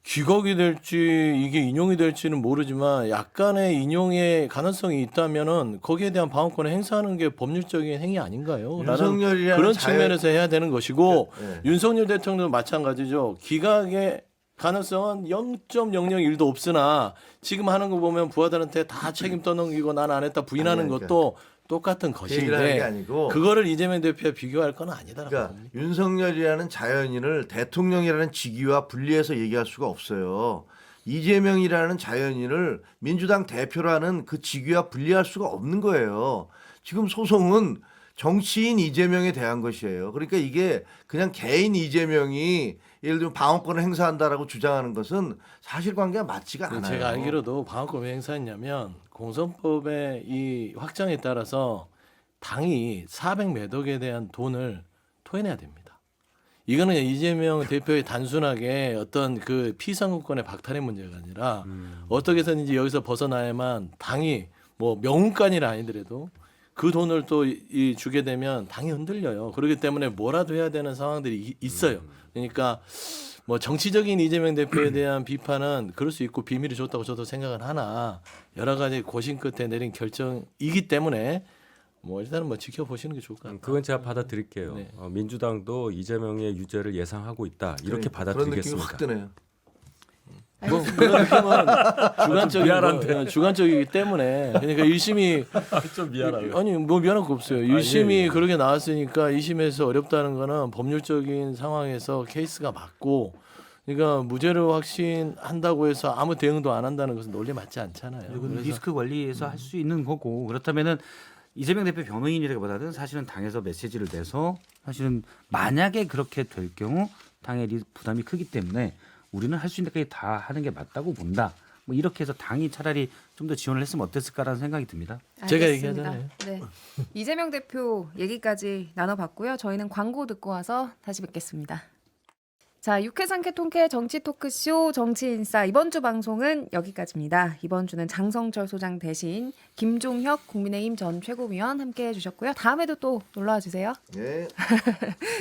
기각이 될지 이게 인용이 될지는 모르지만 약간의 인용의 가능성이 있다면은 거기에 대한 방어권을 행사하는 게 법률적인 행위 아닌가요? 라는 그런 측면에서 해야 되는 것이고 네. 윤석열 대통령도 마찬가지죠. 기각의 가능성은 0.001도 없으나 지금 하는 거 보면 부하들한테 다 책임 떠넘기고 난 안 했다 부인하는 아니, 것도 똑같은 그 얘기를 하는 게 것인데 아니고 그거를 이재명 대표와 비교할 건 아니다라고 그러니까 봅니다. 윤석열이라는 자연인을 대통령이라는 직위와 분리해서 얘기할 수가 없어요. 이재명이라는 자연인을 민주당 대표라는 그 직위와 분리할 수가 없는 거예요. 지금 소송은 정치인 이재명에 대한 것이에요. 그러니까 이게 그냥 개인 이재명이 예를 들면 방어권을 행사한다라고 주장하는 것은 사실관계가 맞지가 않아요. 제가 알기로도 방어권 왜 행사했냐면 공선법의 이 확장에 따라서 당이 400몇 억에 대한 돈을 토해내야 됩니다. 이거는 이재명 대표의 단순하게 어떤 그 피선거권의 박탈의 문제가 아니라 어떻게 해서든지 여기서 벗어나야만 당이 뭐 명운간이라 아니더라도 그 돈을 또 주게 되면 당이 흔들려요. 그렇기 때문에 뭐라도 해야 되는 상황들이 있어요. 그러니까 뭐 정치적인 이재명 대표에 대한 비판은 그럴 수 있고 비밀이 좋다고 저도 생각은 하나 여러 가지 고심 끝에 내린 결정이기 때문에 뭐 일단은 뭐 지켜보시는 게 좋을 것 같아요. 그건 제가 받아들일게요. 네. 민주당도 이재명의 유죄를 예상하고 있다. 이렇게 그러니까 그런 느낌이 받아들이겠습니다. 확 드네요. 뭐 그런 느낌은 미안한데. 주관적이기 때문에 그러니까 1심이 좀 미안하고. 아니 뭐 미안할 거 없어요. 1심이 그렇게 나왔으니까 2심에서 어렵다는 거는 법률적인 상황에서 케이스가 맞고 그러니까 무죄를 확신한다고 해서 아무 대응도 안 한다는 것은 논리 맞지 않잖아요. 이건 그래서 리스크 관리에서 할 수 있는 거고 그렇다면은 이재명 대표 변호인이라기보다는 사실은 당에서 메시지를 내서 사실은 만약에 그렇게 될 경우 당의 부담이 크기 때문에 우리는 할 수 있는 데까지 다 하는 게 맞다고 본다. 뭐 이렇게 해서 당이 차라리 좀 더 지원을 했으면 어땠을까라는 생각이 듭니다. 제가 알겠습니다. 얘기하잖아요. 네. 이재명 대표 얘기까지 나눠봤고요. 저희는 광고 듣고 와서 다시 뵙겠습니다. 자, 6회 상쾌 통쾌 정치 토크쇼 정치인싸 이번 주 방송은 여기까지입니다. 이번 주는 장성철 소장 대신 김종혁 국민의힘 전 최고위원 함께해 주셨고요. 다음에도 또 놀러와 주세요. 예.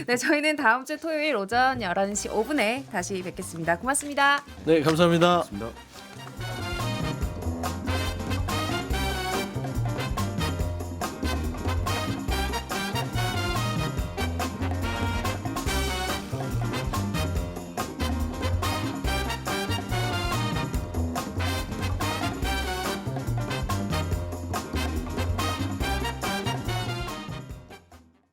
네, 저희는 다음 주 토요일 오전 11시 5분에 다시 뵙겠습니다. 고맙습니다. 네, 감사합니다. 고맙습니다.